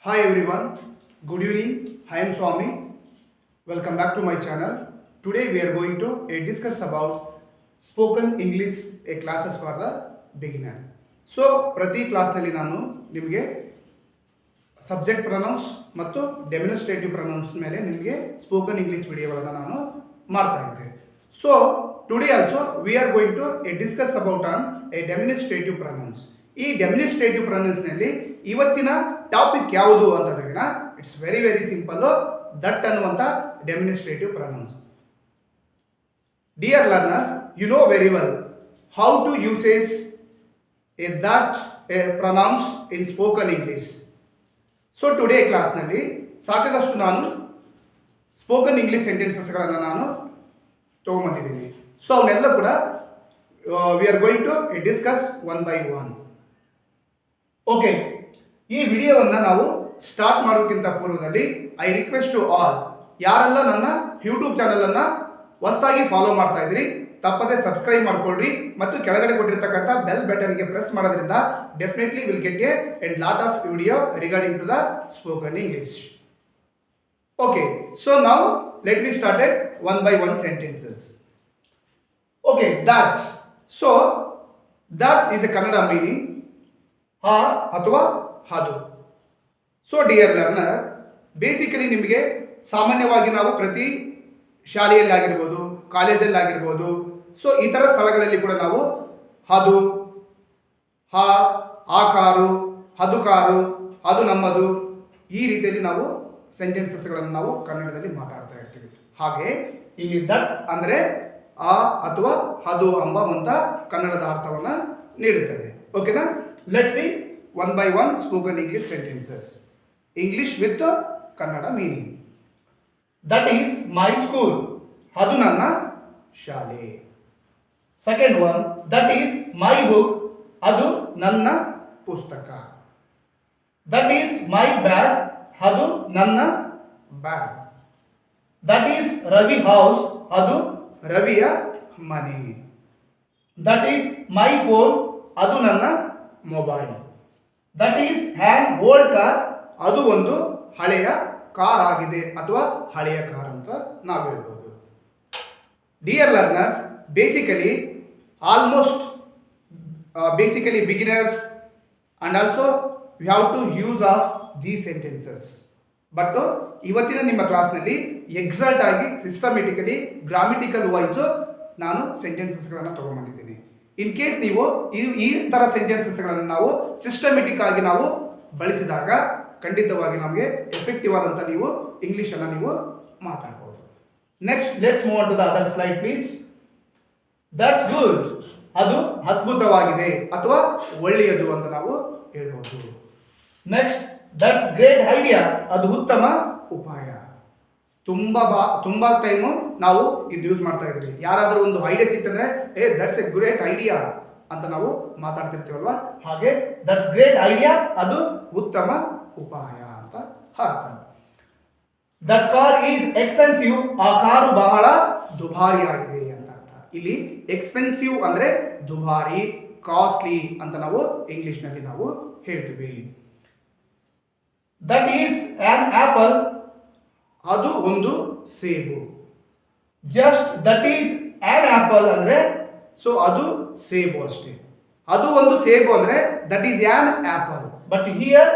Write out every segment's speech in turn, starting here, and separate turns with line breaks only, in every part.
Hi everyone, good evening. I am Swami. Welcome back to my channel. Today we are going to discuss about spoken English classes for the beginner. So ಪ್ರತಿ ಕ್ಲಾಸ್ನಲ್ಲಿ ನಾನು ನಿಮಗೆ subject pronouns ಮತ್ತು ಡೆಮಿನಿಸ್ಟ್ರೇಟಿವ್ pronouns ಮೇಲೆ ನಿಮಗೆ spoken English ವಿಡಿಯೋಗಳನ್ನು ನಾನು ಮಾಡ್ತಾ ಇದ್ದೆ. So today also we are going to discuss about on a demonstrative pronouns. ಈ ಡೆಮಿನಿಸ್ಟ್ರೇಟಿವ್ ಪ್ರನೌನ್ಸ್ನಲ್ಲಿ ಇವತ್ತಿನ ಟಾಪಿಕ್ ಯಾವುದು ಅಂತಂದ್ರೆ it's very very simple. That ಅನ್ನುವಂಥ demonstrative pronouns. Dear learners, you know very well how to uses a that a pronouns in spoken English. So today ಕ್ಲಾಸ್ನಲ್ಲಿ ಸಾಕಷ್ಟು ನಾನು spoken English ಸೆಂಟೆನ್ಸಸ್ಗಳನ್ನು ನಾನು ತೊಗೊಂಬಂದಿದ್ದೀನಿ. ಸೊ ಅವನ್ನೆಲ್ಲ ಕೂಡ we are going to discuss one by one. Okay, ಈ ವಿಡಿಯೋವನ್ನು ನಾವು start ಮಾಡೋಕ್ಕಿಂತ ಪೂರ್ವದಲ್ಲಿ ಐ ರಿಕ್ವೆಸ್ಟ್ ಟು ಆಲ್, ಯಾರೆಲ್ಲ ನನ್ನ ಯೂಟ್ಯೂಬ್ ಚಾನಲನ್ನು ಹೊಸದಾಗಿ ಫಾಲೋ ಮಾಡ್ತಾ ಇದ್ರಿ ತಪ್ಪದೆ ಸಬ್ಸ್ಕ್ರೈಬ್ ಮಾಡ್ಕೊಳ್ರಿ ಮತ್ತು ಕೆಳಗಡೆ ಕೊಟ್ಟಿರ್ತಕ್ಕಂಥ ಬೆಲ್ ಬಟನ್ಗೆ ಪ್ರೆಸ್ ಮಾಡೋದ್ರಿಂದ definitely will get a lot of video regarding to the spoken English. Okay, so now let we started one by one sentences. Okay, that. So that is a Kannada meaning ಹಾ ಅಥವಾ ಅದು. So dear learner, basically ನಿಮಗೆ ಸಾಮಾನ್ಯವಾಗಿ ನಾವು ಪ್ರತಿ ಶಾಲೆಯಲ್ಲಿ ಆಗಿರ್ಬೋದು, ಕಾಲೇಜಲ್ಲಿ ಆಗಿರ್ಬೋದು, ಸೊ ಈ ಥರ ಸ್ಥಳಗಳಲ್ಲಿ ಕೂಡ ನಾವು ಅದು, ಹಾ, ಆ ಕಾರು, ಅದು ಕಾರು, ಅದು ನಮ್ಮದು, ಈ ರೀತಿಯಲ್ಲಿ ನಾವು ಸೆಂಟೆನ್ಸಸ್ಗಳನ್ನು ನಾವು ಕನ್ನಡದಲ್ಲಿ ಮಾತಾಡ್ತಾ ಇರ್ತೀವಿ. ಹಾಗೆ ಇಲ್ಲಿ ದಟ್ ಅಂದರೆ ಆ ಅಥವಾ ಅದು ಎಂಬ ಕನ್ನಡದ ಅರ್ಥವನ್ನು ನೀಡುತ್ತದೆ. ಓಕೆನಾ? Let's see one by one spoken English sentences. English with Kannada meaning. That is my school. ಅದು ನನ್ನ ಶಾಲೆ. Second one, that is my book. ಅದು ನನ್ನ ಪುಸ್ತಕ. That is my bag. ಅದು ನನ್ನ bag. That is Ravi house. ಅದು ರವಿಯ ಮನೆ. That is my phone. ಅದು ನನ್ನ mobile. That is an old car. ಅದು ಒಂದು ಹಳೆಯ ಕಾರ್ ಆಗಿದೆ ಅಥವಾ ಹಳೆಯ ಕಾರ್ ಅಂತ ನಾವು ಹೇಳ್ಬೋದು. Dear learners, basically almost basically beginners and also you have to use of these sentences. But ಇವತ್ತಿನ ನಿಮ್ಮ ಕ್ಲಾಸ್ನಲ್ಲಿ ಎಕ್ಸಾಕ್ಟ್ ಆಗಿ ಸಿಸ್ಟಮೆಟಿಕಲಿ ಗ್ರಾಮೆಟಿಕಲ್ ವೈಸು ನಾನು ಸೆಂಟೆನ್ಸಸ್ಗಳನ್ನು ತೊಗೊಂಬಂದಿದ್ದೀನಿ. ಇನ್ ಕೇಸ್ ನೀವು ಈ ಥರ ಸೆಂಟೆನ್ಸಸ್ಗಳನ್ನು ನಾವು ಸಿಸ್ಟಮೆಟಿಕ್ ಆಗಿ ನಾವು ಬಳಸಿದಾಗ ಖಂಡಿತವಾಗಿ ನಮಗೆ ಎಫೆಕ್ಟಿವ್ ಆದಂಥ ನೀವು ಇಂಗ್ಲೀಷನ್ನು ನೀವು ಮಾತಾಡ್ಬೋದು. Next let's move on to the other slide please. That's good. ಅದು ಅದ್ಭುತವಾಗಿದೆ ಅಥವಾ ಒಳ್ಳೆಯದು ಅಂತ ನಾವು ಹೇಳ್ಬೋದು. Next, that's great idea. ಅದು ಉತ್ತಮ ಉಪಾಯ. ತುಂಬ ಟೈಮು ನಾವು ಇದು ಯೂಸ್ ಮಾಡ್ತಾ ಇದ್ದೀವಿ. ಯಾರಾದರೂ ಒಂದು ಐಡಿಯಾ ಸಿಕ್ತಂದ್ರೆ ದಟ್ಸ್ ಎ ಗ್ರೇಟ್ ಐಡಿಯಾ ಅಂತ ನಾವು ಮಾತಾಡ್ತಿರ್ತೀವಲ್ವಾ, ಹಾಗೆ ದಟ್ಸ್ ಗ್ರೇಟ್ ಐಡಿಯಾ ಅದು ಉತ್ತಮ ಉಪಾಯ ಅಂತ ಅರ್ಥ. That car is expensive. ಆ ಕಾರು ಬಹಳ ದುಬಾರಿ ಆಗಿದೆ ಅಂತ ಅರ್ಥ. ಇಲ್ಲಿ ಎಕ್ಸ್ಪೆನ್ಸಿವ್ ಅಂದರೆ ದುಬಾರಿ, ಕಾಸ್ಟ್ಲಿ ಅಂತ ನಾವು ಇಂಗ್ಲಿಷ್ನಲ್ಲಿ ನಾವು ಹೇಳ್ತೀವಿ. That is an apple. ಅದು ಒಂದು ಸೇಬು. Just that is an apple ಅಂದರೆ ಸೊ ಅದು ಸೇಬು ಅಷ್ಟೇ. ಅದು ಒಂದು ಸೇಬು ಅಂದರೆ that is an apple. But here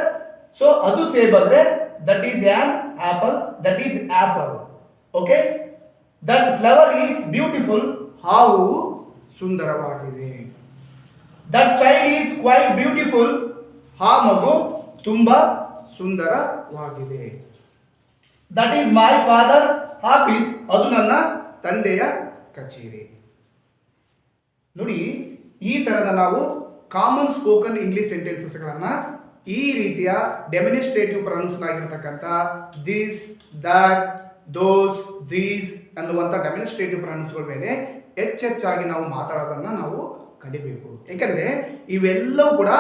so ಅದು ಸೇಬು ಅಂದರೆ that is an apple, that is apple. Okay, that flower is beautiful. ಹಾವು ಸುಂದರವಾಗಿದೆ. That child is quite beautiful. ಆ ಮಗು ತುಂಬ ಸುಂದರವಾಗಿದೆ. That is my father office. ಅದು ನನ್ನ ತಂದೆಯ ಕಚೇರಿ. ನೋಡಿ, ಈ ಥರದ ನಾವು ಕಾಮನ್ ಸ್ಪೋಕನ್ ಇಂಗ್ಲಿಷ್ ಸೆಂಟೆನ್ಸಸ್ಗಳನ್ನು ಈ ರೀತಿಯ ಡೆಮಿನಿಸ್ಟ್ರೇಟಿವ್ ಪ್ರನೌನ್ಸ್ನಾಗಿರ್ತಕ್ಕಂಥ ದಿಸ್, ದಟ್, ದೋಸ್, ದೀಸ್ ಅನ್ನುವಂಥ ಡೆಮಿನಿಸ್ಟ್ರೇಟಿವ್ ಪ್ರನೌನ್ಸ್ಗಳ ಮೇಲೆ ಹೆಚ್ಚೆಚ್ಚಾಗಿ ನಾವು ಮಾತಾಡೋದನ್ನು ನಾವು ಕಲಿಬೇಕು. ಯಾಕೆಂದರೆ ಇವೆಲ್ಲವೂ ಕೂಡ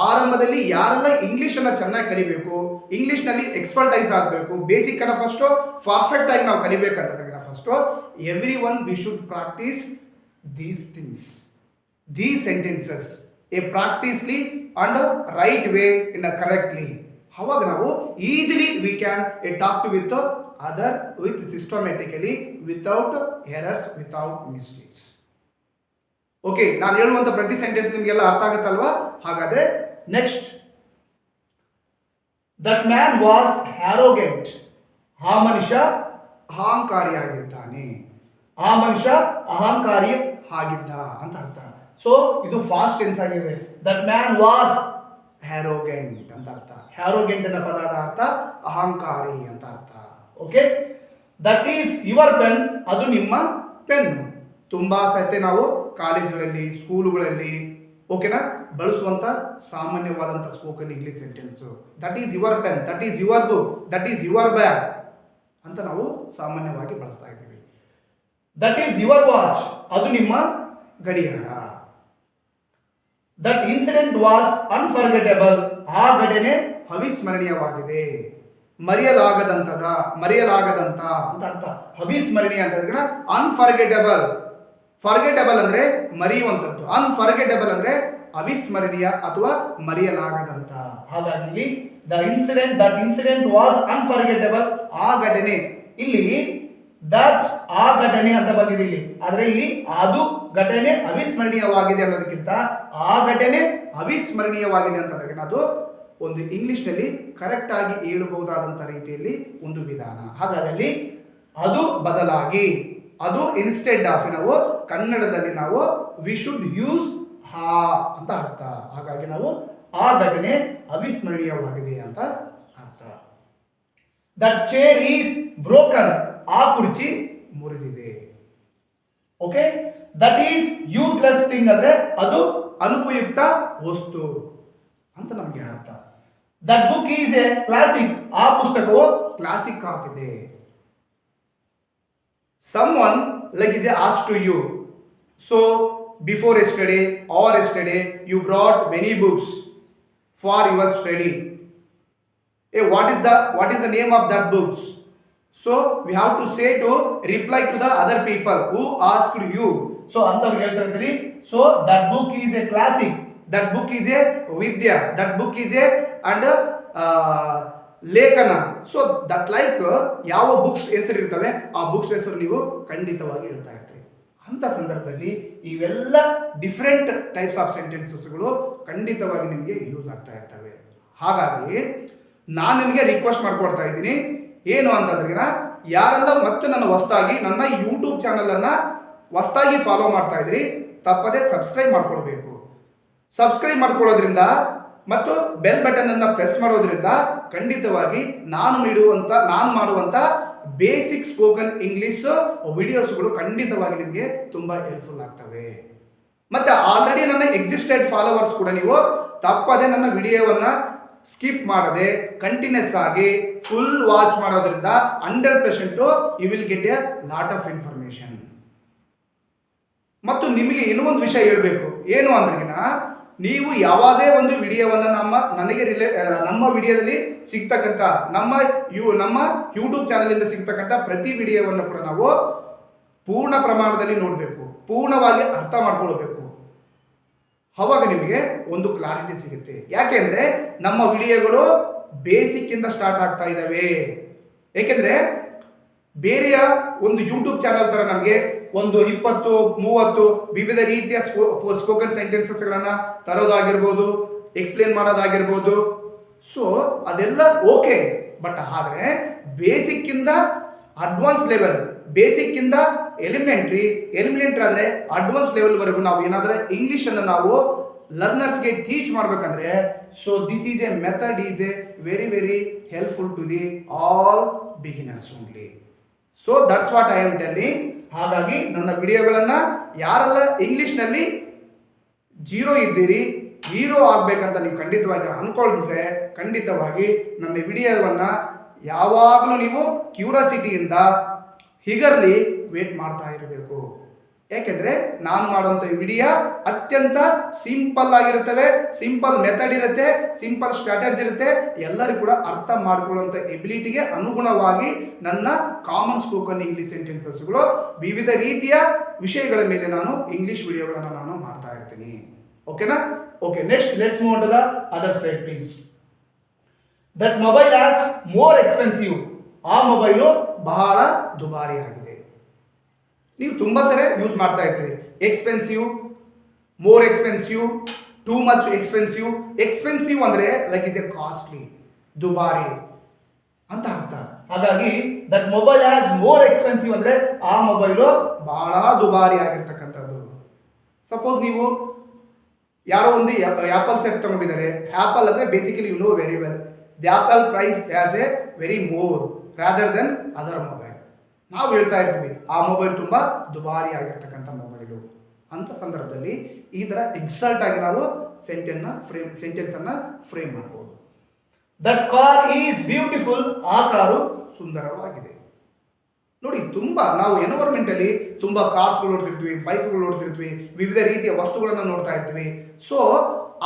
ಆರಂಭದಲ್ಲಿ ಯಾರೆಲ್ಲ ಇಂಗ್ಲೀಷನ್ನು ಚೆನ್ನಾಗಿ ಕಲಿಬೇಕು, ಇಂಗ್ಲೀಷ್ನಲ್ಲಿ ಎಕ್ಸ್ಪರ್ಟೈಸ್ ಆಗಬೇಕು, ಬೇಸಿಕ್ಕನ್ನು ಫಸ್ಟು ಪರ್ಫೆಕ್ಟಾಗಿ ನಾವು ಕಲಿಬೇಕಂತಂದ್ರೆ first every one we should practice these things, these sentences a practically and right way in a correctly. ಅವಾಗ ನಾವು easily we can talk to with other with systematically without errors without mistakes. Okay, ನಾನು ಹೇಳುವಂಥ ಪ್ರತಿ sentence ನಿಮಗೆಲ್ಲ ಅರ್ಥ ಆಗುತ್ತಲ್ವಾ? ಹಾಗಾದ್ರೆ next, that man was arrogant. ಆ ಮನುಷ್ಯ ಅಹಂಕಾರಿಯಾಗಿದ್ದಾನೆ. ಆ ಮನುಷ್ಯ ಅಹಂಕಾರಿ ಆಗಿದ್ದ ಅಂತ ಅರ್ಥ. ಸೊ ಇದು ಫಾಸ್ಟ್ ಟೆನ್ಸ್ ಆಗಿದೆ. ದಟ್ ಮ್ಯಾನ್ ವಾಸ್ ಆರೋಗೆಂಟ್ ಅಂತ ಅರ್ಥ. ಆರೋಗೆಂಟ್ ಅನ್ನೋ ಪದದ ಅರ್ಥ ಅಹಂಕಾರಿ ಅಂತ ಅರ್ಥ. Okay, that is your pen. ಅದು ನಿಮ್ಮ ಪೆನ್. ತುಂಬಾ ಸತೆ ನಾವು ಕಾಲೇಜುಗಳಲ್ಲಿ, ಸ್ಕೂಲುಗಳಲ್ಲಿ ಓಕೆನಾ ಬಳಸುವಂತ ಸಾಮಾನ್ಯವಾದಂಥ spoken English sentence. That is your pen, that is your book, that is your bag ಅಂತ ನಾವು ಸಾಮಾನ್ಯವಾಗಿ ಬಳಸ್ತಾ ಇದ್ದೀವಿ. That is your watch. ಅದು ನಿಮ್ಮ ಗಡಿಯಾರ. That incident was unforgettable. ಆ ಘಟನೆ ಅವಿಸ್ಮರಣೀಯವಾಗಿದೆ. ಮರೆಯಲಾಗದಂತ ಅಂತ ಅರ್ಥ. ಅವಿಸ್ಮರಣೀಯ ಅಂತ ಅನ್ಫರ್ಗೆಟಬಲ್. ಫರ್ಗೆಟಬಲ್ ಅಂದ್ರೆ ಮರೆಯುವಂಥದ್ದು, ಅನ್ಫರ್ಗೆಟಬಲ್ ಅಂದ್ರೆ ಅವಿಸ್ಮರಣೀಯ ಅಥವಾ ಮರೆಯಲಾಗದಂತ. ಹಾಗಾಗಿ ದಟ್ ಇನ್ಸಿಡೆಂಟ್ ವಾಸ್ ಅನ್ಫರ್ಗೆಟಬಲ್. ಆ ಘಟನೆ, ಇಲ್ಲಿ ದಟ್ ಆ ಘಟನೆ ಅಂತ ಬಂದಿದೆ ಇಲ್ಲಿ, ಆದ್ರೆ ಇಲ್ಲಿ ಅದು ಘಟನೆ ಅವಿಸ್ಮರಣೀಯವಾಗಿದೆ ಅನ್ನೋದಕ್ಕಿಂತ ಆ ಘಟನೆ ಅವಿಸ್ಮರಣೀಯವಾಗಿದೆ ಅಂತಂದ್ರೆ ಅದು ಒಂದು ಇಂಗ್ಲಿಷ್ನಲ್ಲಿ ಕರೆಕ್ಟ್ ಆಗಿ ಹೇಳಬಹುದಾದಂಥ ರೀತಿಯಲ್ಲಿ ಒಂದು ವಿಧಾನ. ಹಾಗಾಗಿ ಅದು ಬದಲಾಗಿ, ಅದು ಇನ್ಸ್ಟೆಡ್ ಆಫ್ ನಾವು ಕನ್ನಡದಲ್ಲಿ ನಾವು ವಿ ಶುಡ್ ಯೂಸ್ ಹಾ ಅಂತ ಅರ್ಥ. ಹಾಗಾಗಿ ನಾವು ಆ ಘಟನೆ ಅವಿಸ್ಮರಣೀಯವಾಗಿದೆ ಅಂತ ಅರ್ಥ. That chair is broken. ಆ ಕುರ್ಚಿ ಮುರಿದಿದೆ. Okay, that is useless thing ಅಂದ್ರೆ ಅದು ಅನುಪಯುಕ್ತ ವಸ್ತು ಅಂತ ನಮಗೆ ಅರ್ಥ. That book is a classic. ಆ ಪುಸ್ತಕವು ಕ್ಲಾಸಿಕ್ ಆಗಿದೆ. Someone like is asked to you, so before yesterday or yesterday you brought many books for your study. Hey, what is the name of that books? So we have to say to reply to the other people who asked you. So antavru ಹೇಳ್ತಾರೆ, so that book is a classic, that book is a vidya, that book is a and ಲೇಖನ. So that like ಯಾವ books ಹೆಸರು ಇರ್ತವೆ ಆ books ಹೆಸರು ನೀವು ಖಂಡಿತವಾಗಿ ಹೇಳ್ತಾ ಇರ್ತೀರಿ. ಅಂತ ಸಂದರ್ಭದಲ್ಲಿ ಇವೆಲ್ಲ ಡಿಫ್ರೆಂಟ್ ಟೈಪ್ಸ್ ಆಫ್ ಸೆಂಟೆನ್ಸಸ್ಗಳು ಖಂಡಿತವಾಗಿ ನಿಮಗೆ ಯೂಸ್ ಆಗ್ತಾ ಇರ್ತವೆ. ಹಾಗಾಗಿ ನಾನು ನಿಮಗೆ ರಿಕ್ವೆಸ್ಟ್ ಮಾಡ್ಕೊಡ್ತಾ ಇದ್ದೀನಿ, ಏನು ಅಂತಂದ್ರೆ ಯಾರೆಲ್ಲ ಮತ್ತೆ ನನ್ನ ಹೊಸದಾಗಿ ನನ್ನ ಯೂಟ್ಯೂಬ್ ಚಾನಲನ್ನು ಹೊಸದಾಗಿ ಫಾಲೋ ಮಾಡ್ತಾ ಇದ್ರಿ ತಪ್ಪದೆ ಸಬ್ಸ್ಕ್ರೈಬ್ ಮಾಡ್ಕೊಳ್ಬೇಕು. ಸಬ್ಸ್ಕ್ರೈಬ್ ಮಾಡ್ಕೊಳ್ಳೋದ್ರಿಂದ ಮತ್ತು ಬೆಲ್ ಬಟನ್ ಅನ್ನು ಪ್ರೆಸ್ ಮಾಡೋದ್ರಿಂದ ಖಂಡಿತವಾಗಿ ನಾನು ಮಾಡುವಂಥ ಬೇಸಿಕ್ ಸ್ಪೋಕನ್ ಇಂಗ್ಲಿಷ್ ವಿಡಿಯೋಸ್ಗಳು ಖಂಡಿತವಾಗಿ ನಿಮಗೆ ತುಂಬ ಹೆಲ್ಪ್ಫುಲ್ ಆಗ್ತವೆ. ಮತ್ತು ಆಲ್ರೆಡಿ ನನ್ನ ಎಕ್ಸಿಸ್ಟೆಡ್ ಫಾಲೋವರ್ಸ್ ಕೂಡ ನೀವು ತಪ್ಪದೆ ನನ್ನ ವಿಡಿಯೋವನ್ನು ಸ್ಕಿಪ್ ಮಾಡದೆ ಕಂಟಿನ್ಯೂಸ್ ಆಗಿ ಫುಲ್ ವಾಚ್ ಮಾಡೋದ್ರಿಂದ 100% you will get a lot of information. ಮತ್ತು ನಿಮಗೆ ಇನ್ನೊಂದು ವಿಷಯ ಹೇಳಬೇಕು, ಏನು ಅಂದ್ರಿಗಿನ ನೀವು ಯಾವುದೇ ಒಂದು ವಿಡಿಯೋವನ್ನು ನಮ್ಮ ವಿಡಿಯೋದಲ್ಲಿ ಸಿಗ್ತಕ್ಕಂಥ ನಮ್ಮ ಯೂಟ್ಯೂಬ್ ಚಾನಲಿಂದ ಸಿಗ್ತಕ್ಕಂಥ ಪ್ರತಿ ವಿಡಿಯೋವನ್ನು ಕೂಡ ನಾವು ಪೂರ್ಣ ಪ್ರಮಾಣದಲ್ಲಿ ನೋಡಬೇಕು, ಪೂರ್ಣವಾಗಿ ಅರ್ಥ ಮಾಡ್ಕೊಳ್ಬೇಕು. ಅವಾಗ ನಿಮಗೆ ಒಂದು ಕ್ಲಾರಿಟಿ ಸಿಗುತ್ತೆ. ಯಾಕೆಂದರೆ ನಮ್ಮ ವಿಡಿಯೋಗಳು ಬೇಸಿಕ್ಕಿಂದ ಸ್ಟಾರ್ಟ್ ಆಗ್ತಾ ಇದ್ದಾವೆ. ಏಕೆಂದರೆ ಬೇರೆಯ ಒಂದು ಯೂಟ್ಯೂಬ್ ಚಾನಲ್ ಥರ ನಮಗೆ ಒಂದು 20-30 ವಿವಿಧ ರೀತಿಯ ಸ್ಪೋಕನ್ ಸೆಂಟೆನ್ಸಸ್ಗಳನ್ನು ತರೋದಾಗಿರ್ಬೋದು, ಎಕ್ಸ್ಪ್ಲೇನ್ ಮಾಡೋದಾಗಿರ್ಬೋದು. ಸೊ ಅದೆಲ್ಲ ಓಕೆ, ಬಟ್ ಆದರೆ ಬೇಸಿಕ್ಕಿಂದ ಅಡ್ವಾನ್ಸ್ ಲೆವೆಲ್, ಬೇಸಿಕ್ಕಿಂದ ಎಲಿಮೆಂಟ್ರಿ ಆದರೆ ಅಡ್ವಾನ್ಸ್ ಲೆವೆಲ್ವರೆಗೂ ನಾವು ಏನಾದರೂ ಇಂಗ್ಲೀಷನ್ನು ನಾವು ಲರ್ನರ್ಸ್ಗೆ ಟೀಚ್ ಮಾಡಬೇಕಂದ್ರೆ so this is a method is a very very helpful to the all beginners only. So that's what I am telling. ಹಾಗಾಗಿ ನನ್ನ ವಿಡಿಯೋಗಳನ್ನು ಯಾರೆಲ್ಲ ಇಂಗ್ಲೀಷ್ನಲ್ಲಿ ಜೀರೋ ಇದ್ದೀರಿ, ಹೀರೋ ಆಗಬೇಕಂತ ನೀವು ಖಂಡಿತವಾಗಿ ಅಂದ್ಕೊಂಡ್ರೆ ಖಂಡಿತವಾಗಿ ನನ್ನ ವಿಡಿಯೋವನ್ನು ಯಾವಾಗಲೂ ನೀವು ಕ್ಯೂರಿಯಾಸಿಟಿಯಿಂದ ಹಿಗರ್ಲಿ ವೇಟ್ ಮಾಡ್ತಾ ಇರಬೇಕು. ಯಾಕೆಂದರೆ ನಾನು ಮಾಡುವಂಥ ವಿಡಿಯೋ ಅತ್ಯಂತ ಸಿಂಪಲ್ ಆಗಿರುತ್ತವೆ, ಸಿಂಪಲ್ ಮೆಥಡ್ ಇರುತ್ತೆ, ಸಿಂಪಲ್ ಸ್ಟ್ರಾಟಜಿ ಇರುತ್ತೆ. ಎಲ್ಲರಿಗೂ ಕೂಡ ಅರ್ಥ ಮಾಡಿಕೊಳ್ಳುವಂಥ ಎಬಿಲಿಟಿಗೆ ಅನುಗುಣವಾಗಿ ನನ್ನ ಕಾಮನ್ ಸ್ಪೋಕನ್ ಇಂಗ್ಲೀಷ್ ಸೆಂಟೆನ್ಸಸ್ಗಳು ವಿವಿಧ ರೀತಿಯ ವಿಷಯಗಳ ಮೇಲೆ ನಾನು ಇಂಗ್ಲೀಷ್ ವಿಡಿಯೋಗಳನ್ನು ನಾನು ಮಾಡ್ತಾ ಇರ್ತೀನಿ. ಓಕೆನಾ? Okay, next let's move to the other slide please. That mobile as more expensive, ಆ ಮೊಬೈಲು ಬಹಳ ದುಬಾರಿ ಆಗಿದೆ. ನೀವು ತುಂಬ ಸರಿ ಯೂಸ್ ಮಾಡ್ತಾ ಇರ್ತೀರಿ. Expensive, more expensive, too much expensive. Expensive ಅಂದರೆ ಲೈಕ್ ಇಸ್ ಎ ಕಾಸ್ಟ್ಲಿ, ದುಬಾರಿ ಅಂತ ಅರ್ಥ. ಹಾಗಾಗಿ that mobile as more expensive ಅಂದರೆ ಆ ಮೊಬೈಲು ಬಹಳ ದುಬಾರಿ ಆಗಿರ್ತಕ್ಕಂಥದ್ದು. ಸಪೋಸ್ ನೀವು ಯಾರೋ ಒಂದು ಆ್ಯಪಲ್ ಸೆಟ್ ತಗೊಂಡಿದ್ದಾರೆ. ಆ್ಯಪಲ್ ಅಂದರೆ basically you know very well the Apple price as a very more rather than other mobile. ನಾವು ಹೇಳ್ತಾ ಇರ್ತೀವಿ ಆ ಮೊಬೈಲ್ ತುಂಬ ದುಬಾರಿ ಆಗಿರ್ತಕ್ಕಂಥ ಮೊಬೈಲು ಅಂತ ಸಂದರ್ಭದಲ್ಲಿ ಈ ಥರ ಎಕ್ಸಲ್ಟ್ ಆಗಿ ನಾವು ಸೆಂಟೆನ್ಸನ್ನು ಫ್ರೇಮ್ ಮಾಡ್ಬೋದು. ದಟ್ ಕಾರ್ ಈಸ್ ಬ್ಯೂಟಿಫುಲ್, ಆ ಕಾರು ಸುಂದರವಾಗಿದೆ. ನೋಡಿ, ತುಂಬ ನಾವು ಎನ್ವೈರನ್ಮೆಂಟಲ್ಲಿ ತುಂಬ ಕಾರ್ಸ್ಗಳು ನೋಡ್ತಿರ್ತೀವಿ, ಬೈಕ್ಗಳು ನೋಡ್ತಿರ್ತೀವಿ, ವಿವಿಧ ರೀತಿಯ ವಸ್ತುಗಳನ್ನು ನೋಡ್ತಾ ಇರ್ತೀವಿ. ಸೊ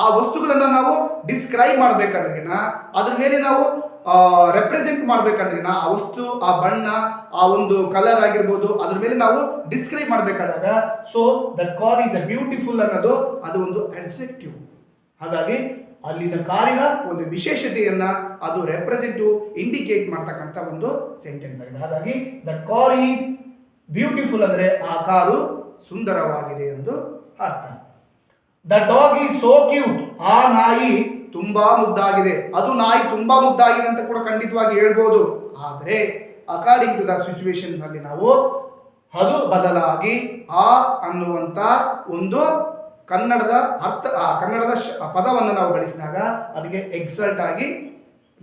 ಆ ವಸ್ತುಗಳನ್ನು ನಾವು ಡಿಸ್ಕ್ರೈಬ್ ಮಾಡಬೇಕಾದ್ರಿನ ಅದ್ರ ಮೇಲೆ ನಾವು ರೆಪ್ರೆಸೆಂಟ್ ಮಾಡಬೇಕಾದ್ರಿನ ಆ ವಸ್ತು, ಆ ಬಣ್ಣ, ಆ ಒಂದು ಕಲರ್ ಆಗಿರ್ಬೋದು, ಅದ್ರ ಮೇಲೆ ನಾವು ಡಿಸ್ಕ್ರೈಬ್ ಮಾಡಬೇಕಾದಾಗ so that car is A beautiful ಅನ್ನೋದು ಅದು ಒಂದು ಅಡ್ಜೆಕ್ಟಿವ್. ಹಾಗಾಗಿ ಅಲ್ಲಿನ ಕಾರಿನ ಒಂದು ವಿಶೇಷತೆಯನ್ನ ಅದು ರೆಪ್ರೆಸೆಂಟಿವ್ ಇಂಡಿಕೇಟ್ ಮಾಡ್ತಕ್ಕಂಥ ಒಂದು ಸೆಂಟೆನ್ಸ್ ಆಗಿದೆ. ಹಾಗಾಗಿ ದಟ್ ಕಾರ್ ಈಸ್ ಬ್ಯೂಟಿಫುಲ್ ಅಂದರೆ ಆ ಕಾರು ಸುಂದರವಾಗಿದೆ ಎಂದು ಅರ್ಥ. The dog is so cute, ಆ ನಾಯಿ ತುಂಬಾ ಮುದ್ದಾಗಿದೆ. ಅದು ನಾಯಿ ತುಂಬಾ ಮುದ್ದಾಗಿದೆ ಅಂತ ಕೂಡ ಖಂಡಿತವಾಗಿ ಹೇಳ್ಬೋದು. ಆದರೆ ಅಕಾರ್ಡಿಂಗ್ ಟು ದ ಸಿಚುವೇಶನ್ ಅಲ್ಲಿ ನಾವು ಅದು ಬದಲಾಗಿ ಆ ಅನ್ನುವಂಥ ಒಂದು ಕನ್ನಡದ ಪದವನ್ನು ನಾವು ಬಳಸಿದಾಗ ಅದಕ್ಕೆ ಎಕ್ಸಲ್ಟ್ ಆಗಿ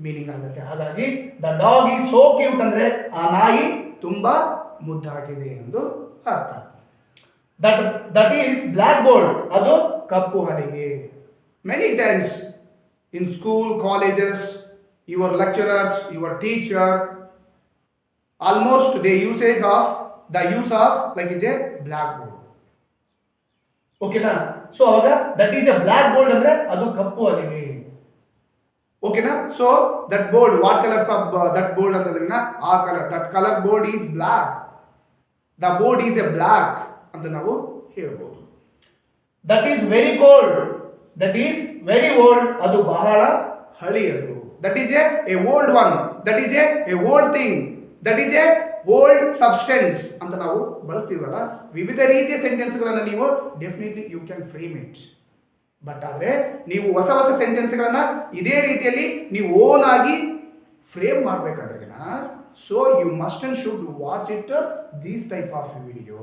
ಮೀನಿಂಗ್ ಆಗುತ್ತೆ. ಹಾಗಾಗಿ the dog is so cute ಅಂದರೆ ಆ ನಾಯಿ ತುಂಬಾ ಮುದ್ದಾಗಿದೆ ಎಂದು ಅರ್ಥ. ದಟ್ ಈಸ್ ಬ್ಲ್ಯಾಕ್ ಬೋರ್ಡ್, ಅದು ಕಪ್ಪು ಹಲಗೆ. Many times in school, colleges, your lecturers, your teacher, almost they use of like is A black board. ಓಕೆನಾ? ಸೊ ಅವಾಗ that is A black board ಅಂದ್ರೆ ಅದು ಕಪ್ಪು ಹಲಗೆ. ಓಕೆನಾ? So that board, what colours of that board ಅಂತಂದ್ರೆ ಆ colour, that colour board is black, the board is A black ಅಂತ ನಾವು ಹೇಳ್ಬೋದು. That is very cold, that is very old, ಅದು ಬಹಳ ಹಳೆಯದು. That is a old one, that is a old thing, that is a old substance ಅಂತ ನಾವು ಬಳಸ್ತೀವಲ್ಲ. ವಿವಿಧ ರೀತಿಯ ಸೆಂಟೆನ್ಸ್ಗಳನ್ನು ನೀವು definitely you can frame it. But ಆದರೆ ನೀವು ಹೊಸ ಸೆಂಟೆನ್ಸ್ಗಳನ್ನು ಇದೇ ರೀತಿಯಲ್ಲಿ ನೀವು ಓನ್ ಆಗಿ ಫ್ರೇಮ್ ಮಾಡಬೇಕಾದ್ರೆ so you must and should watch it these type of video.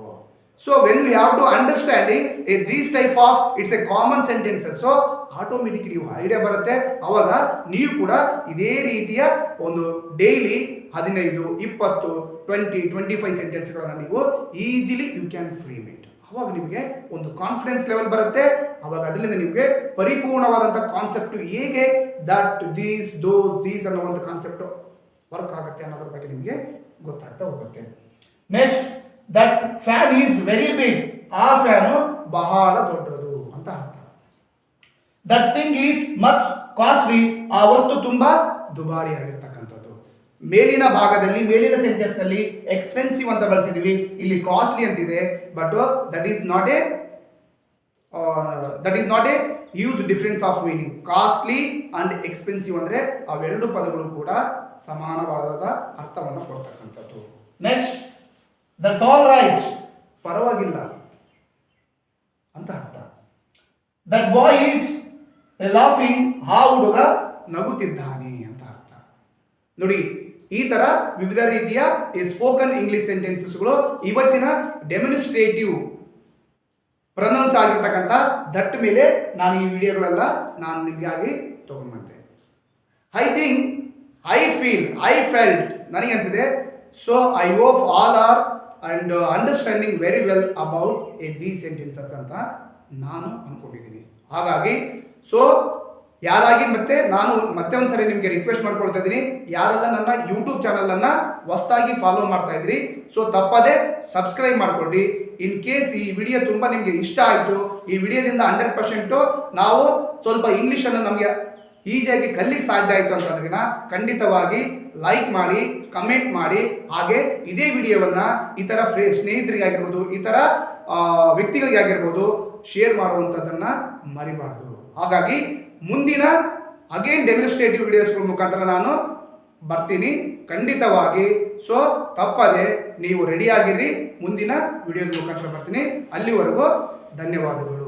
So when you have to understanding these type of it's a common sentences, so automatically ನೀವು idea ಬರುತ್ತೆ. ಅವಾಗ ನೀವು ಕೂಡ ಇದೇ ರೀತಿಯ ಒಂದು ಡೈಲಿ 15, 20, 20, 25 ಸೆಂಟೆನ್ಸ್ಗಳನ್ನು ನೀವು easily you can frame it. ಅವಾಗ ನಿಮಗೆ ಒಂದು ಕಾನ್ಫಿಡೆನ್ಸ್ ಲೆವೆಲ್ ಬರುತ್ತೆ. ಅವಾಗ ಅದರಿಂದ ನಿಮಗೆ ಪರಿಪೂರ್ಣವಾದಂಥ ಕಾನ್ಸೆಪ್ಟ್ ಹೇಗೆ ದಟ್ ದೀಸ್ ದೋಸ್ ದೀಸ್ ಅನ್ನೋ ಒಂದು ಕಾನ್ಸೆಪ್ಟ್ ವರ್ಕ್ ಆಗುತ್ತೆ ಅನ್ನೋದ್ರ ಬಗ್ಗೆ ನಿಮಗೆ ಗೊತ್ತಾಗ್ತಾ ಹೋಗುತ್ತೆ. Next, that fan is very big, ಆ ಫ್ಯಾನು ಬಹಳ ದೊಡ್ಡದು ಅಂತ ಅರ್ಥ. That thing is much costly, ಆ ವಸ್ತು ತುಂಬಾ ದುಬಾರಿ ಆಗಿರ್ತಕ್ಕಂಥದ್ದು. ಮೇಲಿನ ಭಾಗದಲ್ಲಿ ಮೇಲಿನ ಸೆಂಟೆನ್ಸ್ ನಲ್ಲಿ ಎಕ್ಸ್ಪೆನ್ಸಿವ್ ಅಂತ ಬಳಸಿದೀವಿ, ಇಲ್ಲಿ ಕಾಸ್ಟ್ಲಿ ಅಂತಿದೆ. But that is not A huge difference of meaning. Costly and expensive ಅಂದ್ರೆ ಅವೆರಡು ಪದಗಳು ಕೂಡ ಸಮಾನವಾದ ಅರ್ಥವನ್ನು ಕೊಡ್ತಕ್ಕಂಥದ್ದು. ನೆಕ್ಸ್ಟ್, ದಟ್ಸ್ ಆಲ್ ರೈಟ್, ಪರವಾಗಿಲ್ಲ ಅಂತ ಅರ್ಥ. ದಟ್ ಬಾಯ್ ಈಸ್ ಲಾಫಿಂಗ್, ಆ ಹುಡುಗ ನಗುತ್ತಿದ್ದಾನೆ ಅಂತ ಅರ್ಥ. ನೋಡಿ, ಈ ತರ ವಿವಿಧ ರೀತಿಯ ಸ್ಪೋಕನ್ ಇಂಗ್ಲಿಷ್ ಸೆಂಟೆನ್ಸಸ್ಗಳು ಇವತ್ತಿನ ಡೆಮಾನ್ಸ್ಟ್ರೇಟಿವ್ ಪ್ರೊನೌನ್ಸ್ ಆಗಿರ್ತಕ್ಕಂಥ ದಟ್ ಮೇಲೆ ನಾನು ಈ ವಿಡಿಯೋಗಳೆಲ್ಲ ನಾನು ನಿಮಗಾಗಿ ತಗೊಂಡ್ಬಂದೆ. I think, I feel, I felt, ನನಗೆ ಅನಿಸಿದೆ. So I hope all are and understanding very well about these sentences ಅಂತ ನಾನು ಅಂದ್ಕೊಂಡಿದ್ದೀನಿ. ಹಾಗಾಗಿ ಸೊ ಯಾರಾಗಿ ನಾನು ಮತ್ತೆ ಒಂದ್ಸರಿ ನಿಮಗೆ ರಿಕ್ವೆಸ್ಟ್ ಮಾಡ್ಕೊಳ್ತಾ ಇದ್ದೀನಿ, ಯಾರೆಲ್ಲ ನನ್ನ ಯೂಟ್ಯೂಬ್ ಚಾನಲನ್ನು ಹೊಸದಾಗಿ ಫಾಲೋ ಮಾಡ್ತಾ ಇದ್ರಿ, ಸೊ ತಪ್ಪದೆ ಸಬ್ಸ್ಕ್ರೈಬ್ ಮಾಡ್ಕೊಳ್ಳಿ. ಇನ್ ಕೇಸ್ ಈ ವಿಡಿಯೋ ತುಂಬ ನಿಮಗೆ ಇಷ್ಟ ಆಯಿತು, ಈ ವಿಡಿಯೋದಿಂದ 100% ನಾವು ಸ್ವಲ್ಪ ಇಂಗ್ಲೀಷನ್ನು ನಮಗೆ ಈಸಿಯಾಗಿ ಕಲಿಕ್ಕೆ ಸಾಧ್ಯ ಆಯಿತು ಅಂತಂದ್ರೆ ಖಂಡಿತವಾಗಿ ಲೈಕ್ ಮಾಡಿ, ಕಮೆಂಟ್ ಮಾಡಿ, ಹಾಗೆ ಇದೇ ವಿಡಿಯೋವನ್ನು ಇತರ ಸ್ನೇಹಿತರಿಗಾಗಿರ್ಬೋದು, ಇತರ ವ್ಯಕ್ತಿಗಳಿಗಾಗಿರ್ಬೋದು ಶೇರ್ ಮಾಡುವಂಥದ್ದನ್ನು ಮರಿಬಾರ್ದು. ಹಾಗಾಗಿ ಮುಂದಿನ ಅಗೇನ್ ಡೆಮೋಸ್ಟ್ರೇಟಿವ್ ವಿಡಿಯೋಸ್ಗಳ ಮುಖಾಂತರ ನಾನು ಬರ್ತೀನಿ ಖಂಡಿತವಾಗಿ. ಸೊ ತಪ್ಪದೆ ನೀವು ರೆಡಿಯಾಗಿರಿ, ಮುಂದಿನ ವಿಡಿಯೋದ ಮುಖಾಂತರ ಬರ್ತೀನಿ. ಅಲ್ಲಿವರೆಗೂ ಧನ್ಯವಾದಗಳು.